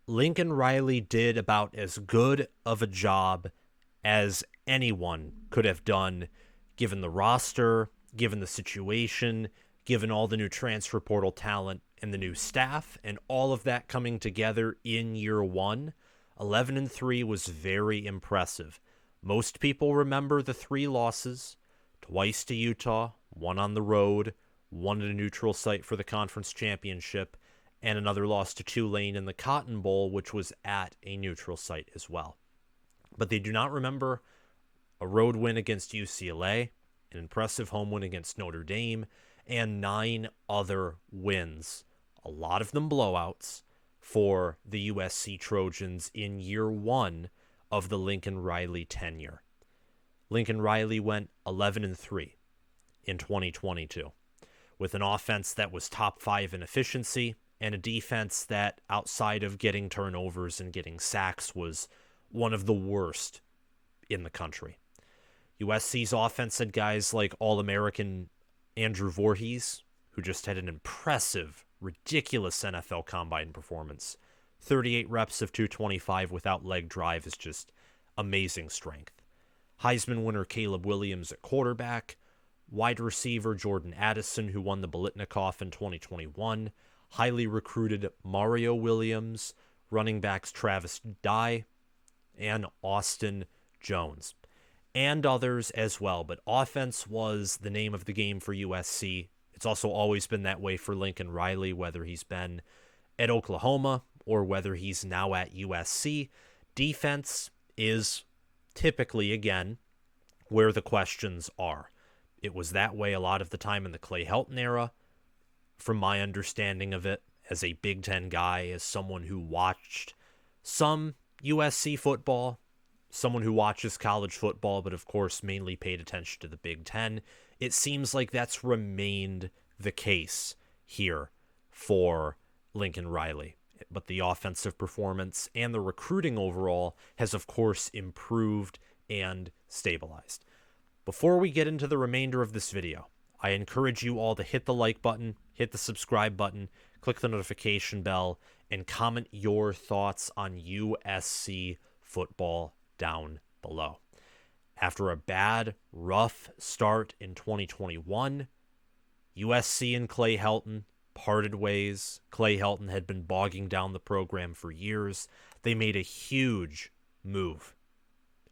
Lincoln Riley did about as good of a job as anyone could have done, given the roster, given the situation, given all the new transfer portal talent and the new staff, and all of that coming together in year one. 11-3 was very impressive. Most people remember the 3 losses, twice to Utah, one on the road, one at a neutral site for the conference championship, and another loss to Tulane in the Cotton Bowl, which was at a neutral site as well. But they do not remember a road win against UCLA, an impressive home win against Notre Dame, and 9 other wins, a lot of them blowouts, for the USC Trojans in year one of the Lincoln Riley tenure. Lincoln Riley went 11-3 in 2022, with an offense that was top 5 in efficiency and a defense that, outside of getting turnovers and getting sacks, was one of the worst in the country. USC's offense had guys like All-American Andrew Voorhees, who just had an impressive, ridiculous NFL Combine performance. 38 reps of 225 without leg drive is just amazing strength. Heisman winner Caleb Williams at quarterback, wide receiver Jordan Addison, who won the Biletnikoff in 2021, highly recruited Mario Williams, running backs Travis Dye, and Austin Jones, and others as well. But offense was the name of the game for USC. It's also always been that way for Lincoln Riley, whether he's been at Oklahoma or whether he's now at USC. Defense is typically, again, where the questions are. It was that way a lot of the time in the Clay Helton era. From my understanding of it, as a Big Ten guy, as someone who watched some USC football, someone who watches college football, but of course mainly paid attention to the Big Ten, it seems like that's remained the case here for Lincoln Riley. But the offensive performance and the recruiting overall has, of course, improved and stabilized. Before we get into the remainder of this video, I encourage you all to hit the like button, hit the subscribe button, click the notification bell, and comment your thoughts on USC football down below. After a bad, rough start in 2021, USC and Clay Helton parted ways. Clay Helton had been bogging down the program for years. They made a huge move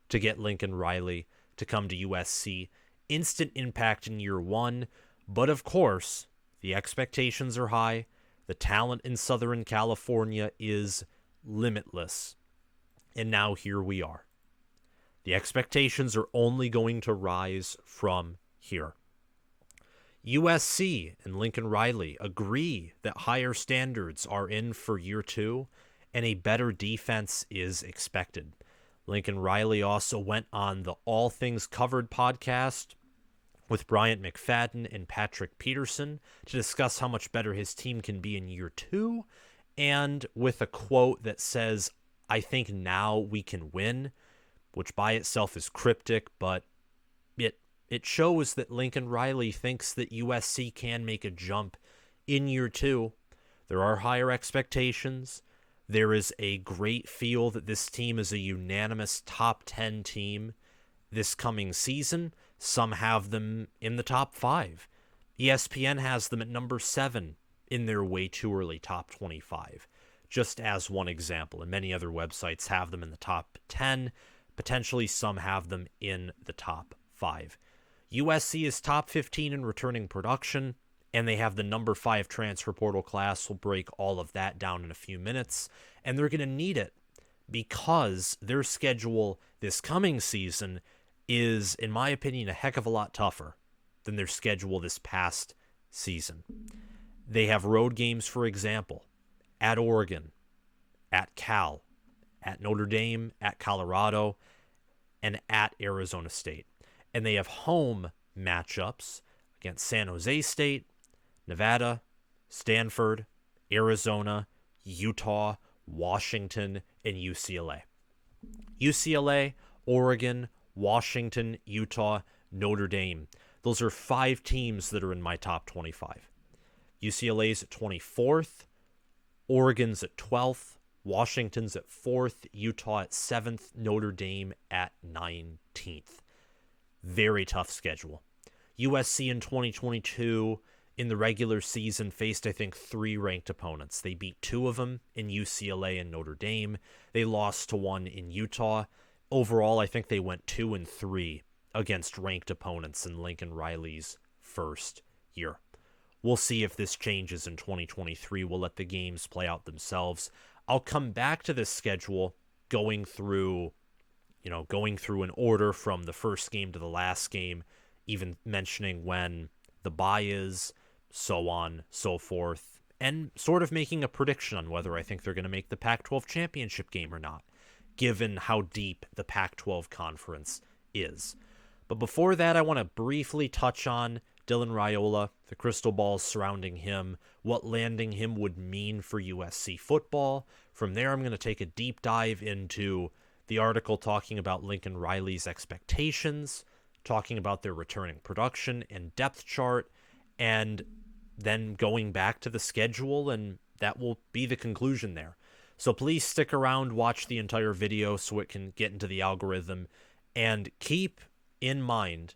to get Lincoln Riley to come to USC. Instant impact in year one, but of course, the expectations are high. The talent in Southern California is limitless. And now here we are. The expectations are only going to rise from here. USC and Lincoln Riley agree that higher standards are in for year two, and a better defense is expected. Lincoln Riley also went on the All Things Covered podcast with Bryant McFadden and Patrick Peterson to discuss how much better his team can be in year two, and with a quote that says, "I think now we can win," which by itself is cryptic, but it shows that Lincoln Riley thinks that USC can make a jump in year two. There are higher expectations. There is a great feel that this team is a unanimous top 10 team this coming season. Some have them in the top 5. ESPN has them at number 7 in their way too early top 25, just as one example. And many other websites have them in the top 10. Potentially some have them in the top 5. USC is top 15 in returning production, and they have the number 5 transfer portal class. We'll break all of that down in a few minutes, and they're going to need it because their schedule this coming season is, in my opinion, a heck of a lot tougher than their schedule this past season. They have road games, for example, at Oregon, at Cal, at Notre Dame, at Colorado, and at Arizona State. And they have home matchups against San Jose State, Nevada, Stanford, Arizona, Utah, Washington, and UCLA. UCLA, Oregon, Washington, Utah, Notre Dame. Those are 5 teams that are in my top 25. UCLA's at 24th, Oregon's at 12th, Washington's at 4th, Utah at 7th, Notre Dame at 19th. Very tough schedule. USC in 2022 in the regular season faced, I think, 3 ranked opponents. They beat 2 of them in UCLA and Notre Dame. They lost to 1 in Utah. Overall, I think they went 2-3 against ranked opponents in Lincoln Riley's first year. We'll see if this changes in 2023. We'll let the games play out themselves. I'll come back to this schedule going through an order from the first game to the last game, even mentioning when the bye is, so on, so forth, and sort of making a prediction on whether I think they're going to make the Pac-12 championship game or not, given how deep the Pac-12 conference is. But before that, I want to briefly touch on Dylan Raiola, the crystal balls surrounding him, what landing him would mean for USC football. From there, I'm going to take a deep dive into the article talking about Lincoln Riley's expectations, talking about their returning production and depth chart, and then going back to the schedule, and that will be the conclusion there. So please stick around, watch the entire video so it can get into the algorithm, and keep in mind,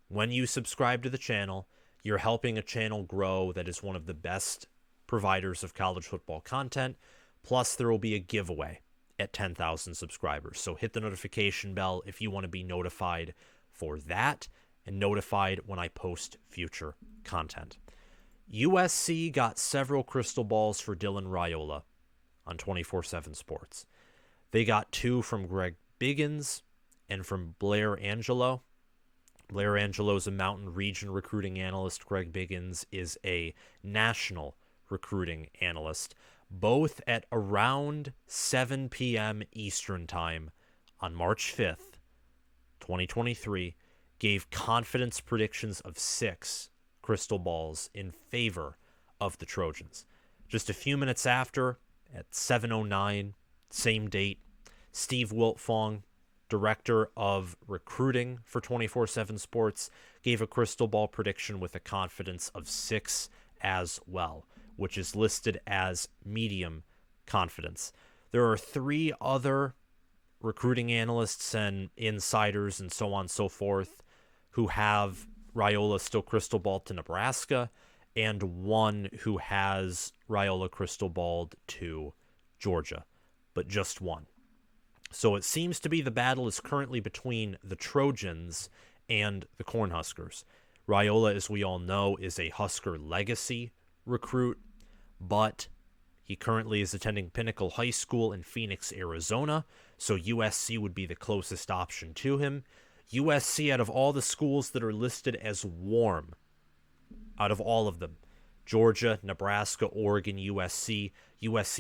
when you subscribe to the channel, you're helping a channel grow that is one of the best providers of college football content, plus there will be a giveaway at 10,000 subscribers. So hit the notification bell if you want to be notified for that and notified when I post future content. USC got several crystal balls for Dylan Raiola on 24/7 Sports. They got 2 from Greg Biggins and from Blair Angelo. Blair Angelo is a Mountain Region recruiting analyst. Greg Biggins is a national recruiting analyst. Both at around 7 p.m. Eastern Time on March 5th, 2023, gave confidence predictions of 6 crystal balls in favor of the Trojans. Just a few minutes after, at 7:09, same date, Steve Wiltfong, director of recruiting for 24/7 Sports, gave a crystal ball prediction with a confidence of 6 as well, which is listed as medium confidence. There are 3 other recruiting analysts and insiders and so on and so forth who have Raiola still crystal balled to Nebraska, and 1 who has Raiola crystal balled to Georgia, but just 1. So it seems to be the battle is currently between the Trojans and the Cornhuskers. Raiola, as we all know, is a Husker legacy recruit, but he currently is attending Pinnacle High School in Phoenix, Arizona, so USC would be the closest option to him. USC, out of all the schools that are listed as warm, out of all of them, Georgia, Nebraska, Oregon, USC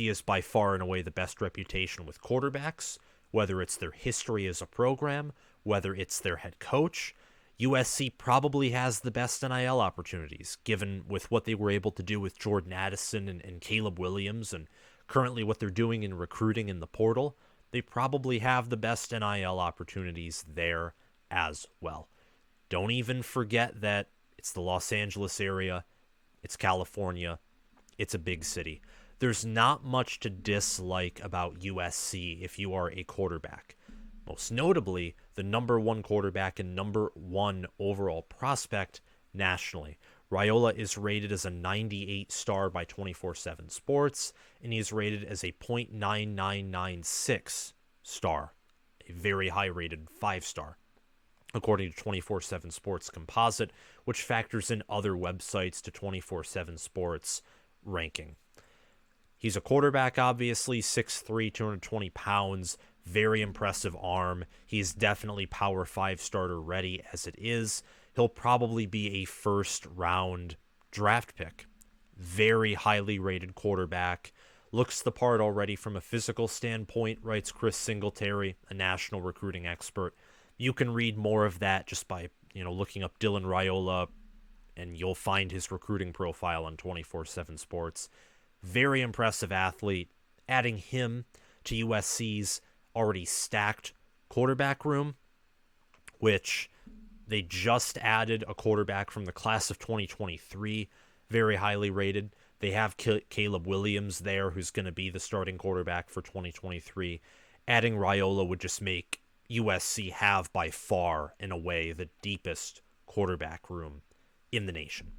is by far and away the best reputation with quarterbacks, whether it's their history as a program, whether it's their head coach. USC probably has the best NIL opportunities, given with what they were able to do with Jordan Addison and Caleb Williams, and currently what they're doing in recruiting in the portal. They probably have the best NIL opportunities there as well. Don't even forget that it's the Los Angeles area, it's California, it's a big city. There's not much to dislike about USC if you are a quarterback. Most notably, the number 1 quarterback and number 1 overall prospect nationally. Raiola is rated as a 98 star by 24/7 Sports, and he is rated as a .9996 star, a very high-rated 5-star, according to 24/7 Sports Composite, which factors in other websites to 24/7 Sports ranking. He's a quarterback, obviously, 6'3", 220 pounds, very impressive arm. He's definitely Power 5 starter ready as it is. He'll probably be a first-round draft pick. Very highly rated quarterback. Looks the part already from a physical standpoint, writes Chris Singletary, a national recruiting expert. You can read more of that just by, looking up Dylan Raiola, and you'll find his recruiting profile on 24/7 Sports. Very impressive athlete. Adding him to USC's already stacked quarterback room, which they just added a quarterback from the class of 2023, very highly rated. They have Caleb Williams there, who's going to be the starting quarterback for 2023. Adding Raiola would just make USC have by far, in a way, the deepest quarterback room in the nation.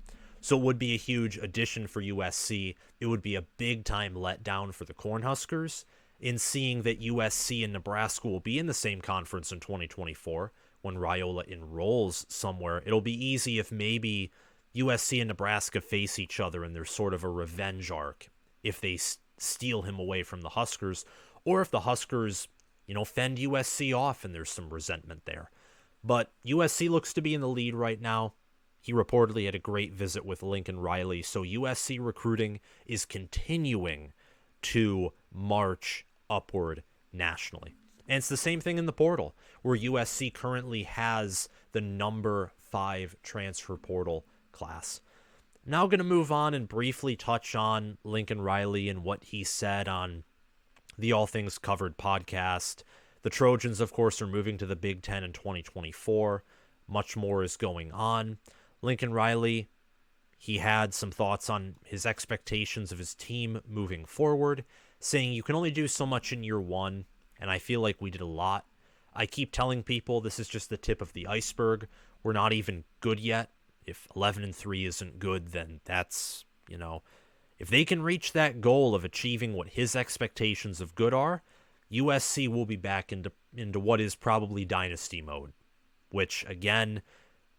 So it would be a huge addition for USC. It would be a big-time letdown for the Cornhuskers in seeing that USC and Nebraska will be in the same conference in 2024 when Raiola enrolls somewhere. It'll be easy if maybe USC and Nebraska face each other and there's sort of a revenge arc if they steal him away from the Huskers, or if the Huskers, fend USC off and there's some resentment there. But USC looks to be in the lead right now. He reportedly had a great visit with Lincoln Riley, so USC recruiting is continuing to march upward nationally. And it's the same thing in the portal, where USC currently has the number 5 transfer portal class. Now going to move on and briefly touch on Lincoln Riley and what he said on the All Things Covered podcast. The Trojans, of course, are moving to the Big Ten in 2024. Much more is going on. Lincoln Riley, he had some thoughts on his expectations of his team moving forward, saying you can only do so much in year one, and I feel like we did a lot. I keep telling people this is just the tip of the iceberg. We're not even good yet. If 11-3 isn't good, then that's, if they can reach that goal of achieving what his expectations of good are, USC will be back into what is probably dynasty mode, which, again,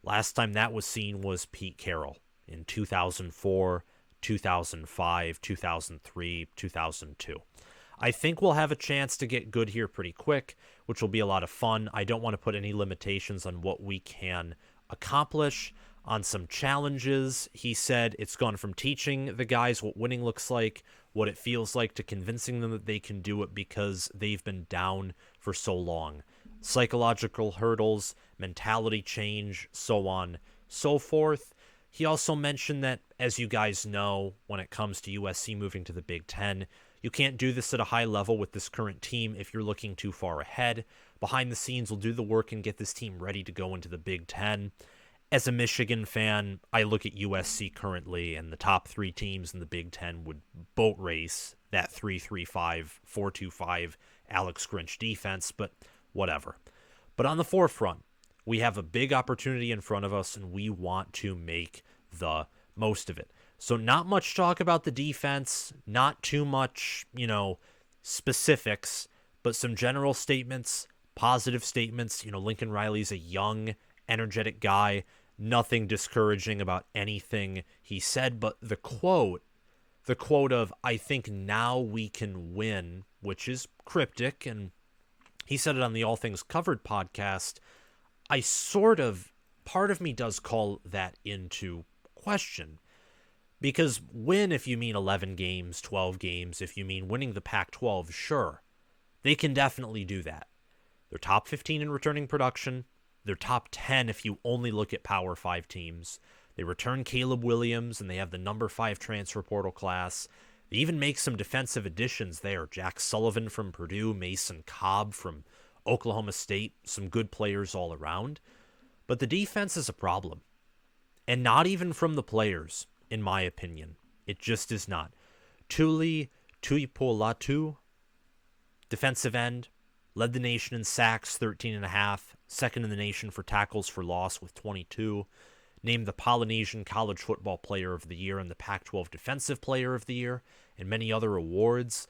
last time that was seen was Pete Carroll in 2004, 2005, 2003, 2002. I think we'll have a chance to get good here pretty quick, which will be a lot of fun. I don't want to put any limitations on what we can accomplish. On some challenges, he said it's gone from teaching the guys what winning looks like, what it feels like, to convincing them that they can do it because they've been down for so long. Psychological hurdles, mentality change, so on, so forth. He also mentioned that, as you guys know, when it comes to USC moving to the Big Ten, you can't do this at a high level with this current team if you're looking too far ahead. Behind the scenes, we'll do the work and get this team ready to go into the Big Ten. As a Michigan fan, I look at USC currently, and the top 3 teams in the Big Ten would boat race that 3-3-5, 4-2-5 Alex Grinch defense, but whatever. But on the forefront, we have a big opportunity in front of us, and we want to make the most of it. So not much talk about the defense, not too much, specifics, but some general statements, positive statements. Lincoln Riley's a young, energetic guy. Nothing discouraging about anything he said, but the quote of, I think now we can win, which is cryptic, and he said it on the All Things Covered podcast. Part of me does call that into question, because win, if you mean 11 games, 12 games, if you mean winning the Pac-12, sure, they can definitely do that. They're top 15 in returning production. They're top 10 if you only look at Power 5 teams. They return Caleb Williams, and they have the number 5 transfer portal class. They even make some defensive additions there. Jack Sullivan from Purdue, Mason Cobb from Oklahoma State, some good players all around. But the defense is a problem. And not even from the players, in my opinion. It just is not. Tuli, Tuipulotu, defensive end, led the nation in sacks, 13.5, second in the nation for tackles for loss with 22, named the Polynesian College Football Player of the Year and the Pac-12 Defensive Player of the Year, and many other awards.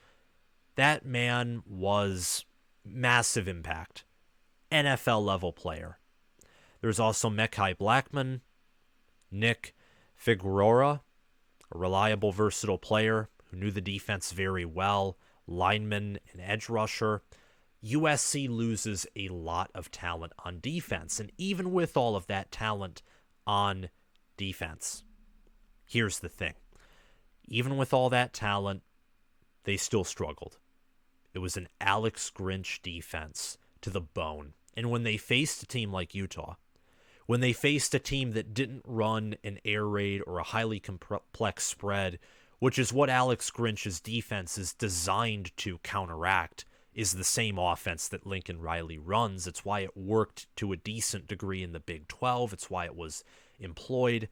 That man was massive impact. NFL-level player. There's also Mekhi Blackman, Nick Figueroa, a reliable, versatile player who knew the defense very well, lineman and edge rusher. USC loses a lot of talent on defense, and even with all of that talent on defense, here's the thing. Even with all that talent, they still struggled. It was an Alex Grinch defense to the bone. And when they faced a team like Utah, when they faced a team that didn't run an air raid or a highly complex spread, which is what Alex Grinch's defense is designed to counteract, is the same offense that Lincoln Riley runs. It's why it worked to a decent degree in the Big 12. It's why it was employed.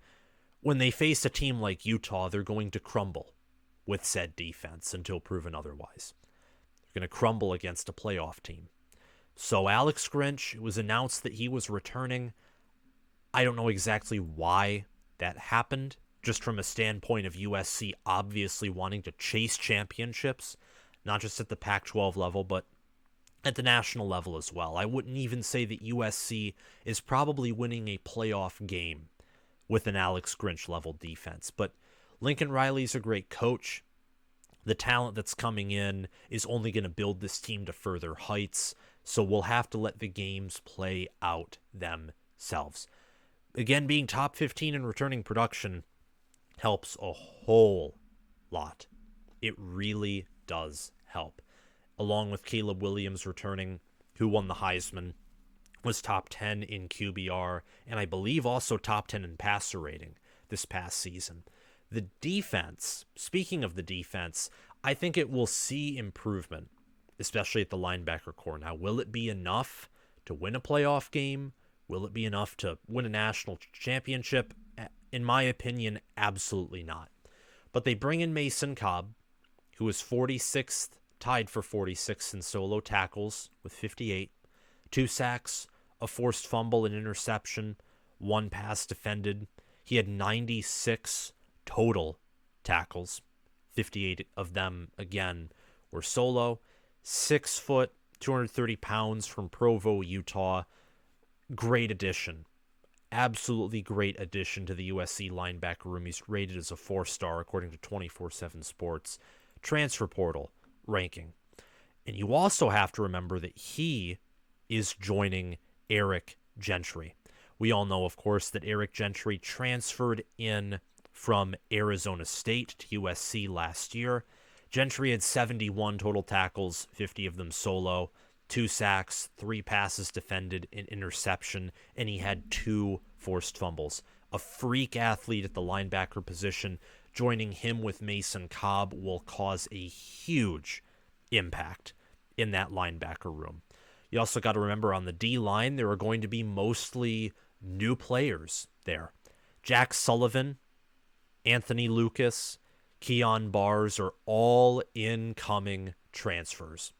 when they face a team like Utah, they're going to crumble with said defense until proven otherwise. They're going to crumble against a playoff team. So Alex Grinch, it was announced that he was returning. I don't know exactly why that happened, just from a standpoint of USC obviously wanting to chase championships, not just at the Pac-12 level, but at the national level as well. I wouldn't even say that USC is probably winning a playoff game with an Alex Grinch level defense, but Lincoln Riley's a great coach. The talent that's coming in is only going to build this team to further heights, so we'll have to let the games play out themselves. Again, being top 15 in returning production helps a whole lot. It really does help. Along with Caleb Williams returning, who won the Heisman, was top 10 in QBR, and I believe also top 10 in passer rating this past season. The defense, speaking of the defense, I think it will see improvement, especially at the linebacker core. Now, will it be enough to win a playoff game? Will it be enough to win a national championship? In my opinion, absolutely not. But they bring in Mason Cobb, who is 46th, tied for 46th in solo tackles with 58, 2 sacks, a forced fumble, an interception, 1 pass defended. He had 96 total tackles. 58 of them, again, were solo. 6 foot, 230 pounds from Provo, Utah. Great addition. Absolutely great addition to the USC linebacker room. He's rated as a 4-star according to 24/7 Sports transfer portal ranking. And you also have to remember that he is joining Eric Gentry. We all know, of course, that Eric Gentry transferred in from Arizona State to USC last year. Gentry had 71 total tackles, 50 of them solo, 2 sacks, 3 passes defended, an interception, and he had 2 forced fumbles. A freak athlete at the linebacker position. Joining him with Mason Cobb will cause a huge impact in that linebacker room. You also got to remember on the D-line, there are going to be mostly new players there. Jack Sullivan, Anthony Lucas, Keon Bars are all incoming transfers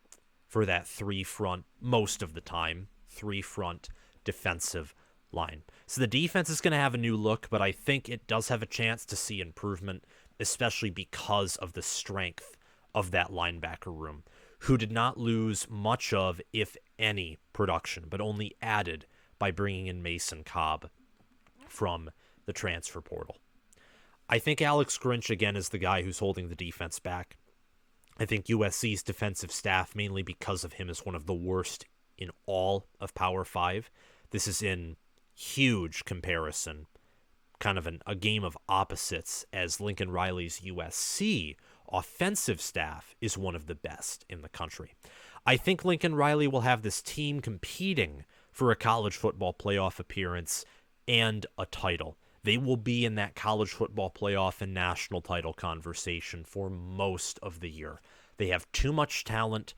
for that 3-front, most of the time, 3-front defensive line. So the defense is going to have a new look, but I think it does have a chance to see improvement, especially because of the strength of that linebacker room, who did not lose much of, if any, production, but only added by bringing in Mason Cobb from the transfer portal. I think Alex Grinch, again, is the guy who's holding the defense back. I think USC's defensive staff, mainly because of him, is one of the worst in all of Power 5. This is in huge comparison, kind of a game of opposites, as Lincoln Riley's USC offensive staff is one of the best in the country. I think Lincoln Riley will have this team competing for a college football playoff appearance and a title. They will be in that college football playoff and national title conversation for most of the year. They have too much talent.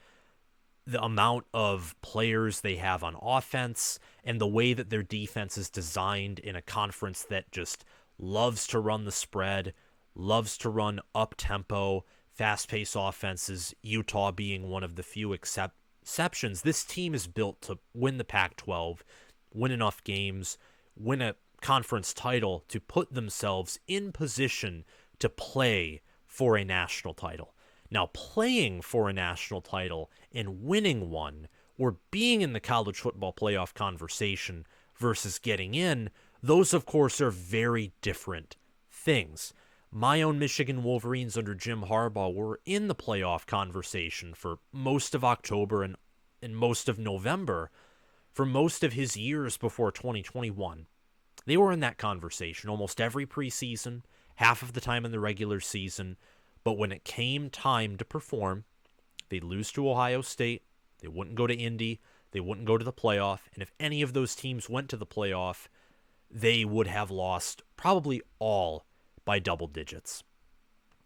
The amount of players they have on offense and the way that their defense is designed in a conference that just loves to run the spread, loves to run up-tempo, fast-paced offenses, Utah being one of the few exceptions. This team is built to win the Pac-12, win enough games, win a conference title to put themselves in position to play for a national title. Now, playing for a national title and winning one, or being in the college football playoff conversation versus getting in, those, of course, are very different things. My own Michigan Wolverines under Jim Harbaugh were in the playoff conversation for most of October and most of November for most of his years before 2021. They were in that conversation almost every preseason, half of the time in the regular season, but when it came time to perform, they'd lose to Ohio State, they wouldn't go to Indy, they wouldn't go to the playoff, and if any of those teams went to the playoff, they would have lost probably all by double digits.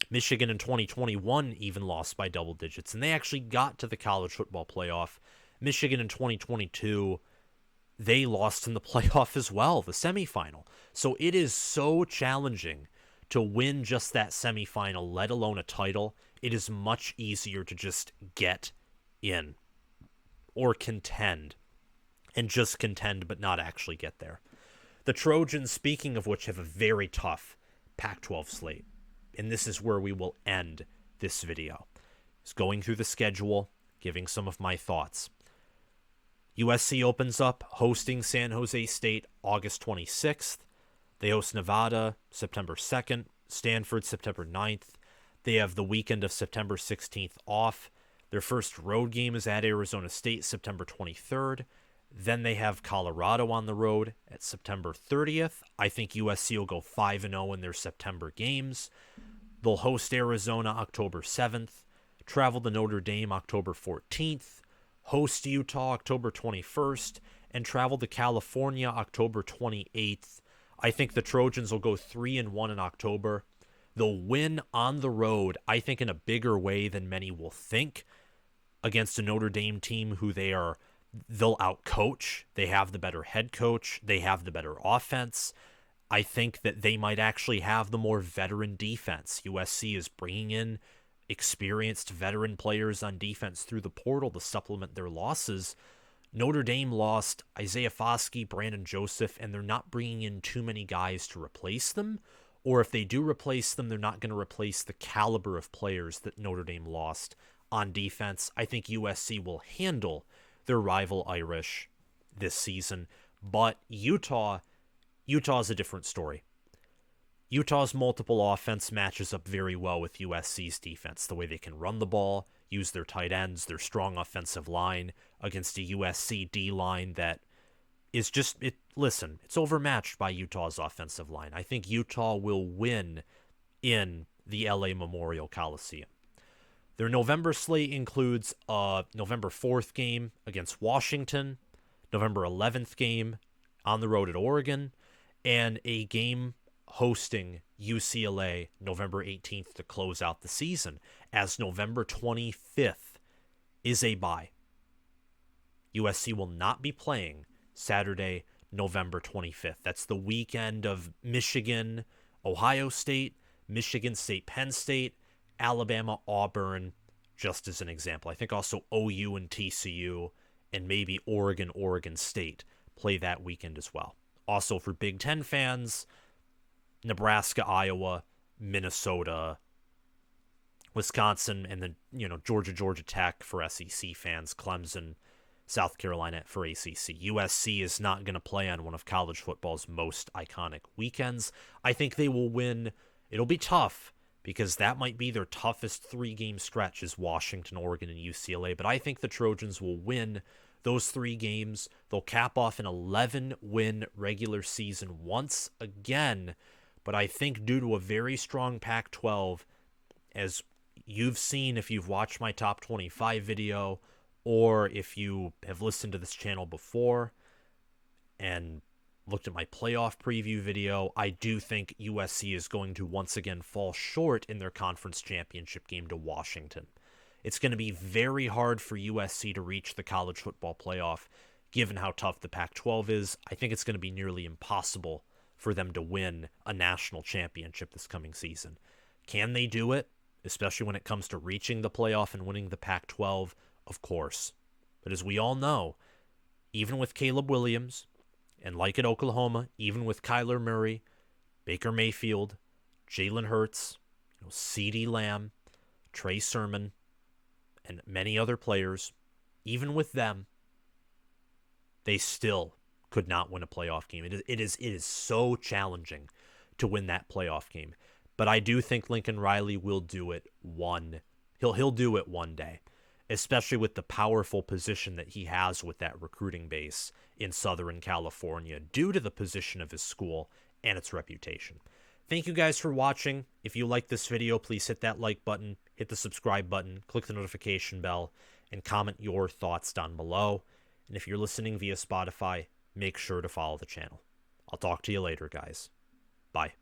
Michigan in 2021 even lost by double digits, and they actually got to the college football playoff. Michigan in 2022 they lost in the playoff as well, the semifinal. So it is so challenging to win just that semifinal, let alone a title. It is much easier to just get in or contend, and just contend but not actually get there. The Trojans, speaking of which, have a very tough Pac-12 slate, and this is where we will end this video. It's going through the schedule, giving some of my thoughts. USC opens up hosting San Jose State August 26th. They host Nevada September 2nd, Stanford September 9th. They have the weekend of September 16th off. Their first road game is at Arizona State September 23rd. Then they have Colorado on the road at September 30th. I think USC will go 5-0 in their September games. They'll host Arizona October 7th, travel to Notre Dame October 14th, host Utah October 21st, and travel to California October 28th. I think the Trojans will go 3-1 in October. They'll win on the road, I think in a bigger way than many will think, against a Notre Dame team who they'll outcoach. They have the better head coach. They have the better offense. I think that they might actually have the more veteran defense. USC is bringing in experienced veteran players on defense through the portal to supplement their losses. Notre Dame lost Isaiah Foskey, Brandon Joseph, and they're not bringing in too many guys to replace them. Or if they do replace them, they're not going to replace the caliber of players that Notre Dame lost on defense. I think USC will handle their rival Irish this season. But Utah's a different story. Utah's multiple offense matches up very well with USC's defense. The way they can run the ball, use their tight ends, their strong offensive line against a USC D-line that is just, it's overmatched by Utah's offensive line. I think Utah will win in the LA Memorial Coliseum. Their November slate includes a November 4th game against Washington, November 11th game on the road at Oregon, and a game hosting UCLA November 18th to close out the season, as November 25th is a bye. USC will not be playing Saturday, November 25th. That's the weekend of Michigan, Ohio State, Michigan State, Penn State, Alabama, Auburn, just as an example. I think also OU and TCU and maybe Oregon, Oregon State play that weekend as well. Also for Big Ten fans, Nebraska, Iowa, Minnesota, Wisconsin, and then, Georgia Tech for SEC fans, Clemson, South Carolina for ACC. USC is not going to play on one of college football's most iconic weekends. I think they will win. It'll be tough because that might be their toughest 3-game stretch is Washington, Oregon, and UCLA. But I think the Trojans will win those 3 games. They'll cap off an 11-win regular season once again. But I think due to a very strong Pac-12, as you've seen if you've watched my top 25 video, or if you have listened to this channel before and looked at my playoff preview video, I do think USC is going to once again fall short in their conference championship game to Washington. It's going to be very hard for USC to reach the college football playoff, given how tough the Pac-12 is. I think it's going to be nearly impossible for them to win a national championship this coming season. Can they do it, especially when it comes to reaching the playoff and winning the Pac-12? Of course. But as we all know, even with Caleb Williams, and like at Oklahoma, even with Kyler Murray, Baker Mayfield, Jalen Hurts, CeeDee Lamb, Trey Sermon, and many other players, even with them, they still could not win a playoff game. It is so challenging to win that playoff game. But I do think Lincoln Riley will do it he'll do it one day, especially with the powerful position that he has with that recruiting base in Southern California due to the position of his school and its reputation. Thank you guys for watching. If you like this video, please hit that like button, hit the subscribe button, click the notification bell, and comment your thoughts down below. And if you're listening via Spotify, make sure to follow the channel. I'll talk to you later, guys. Bye.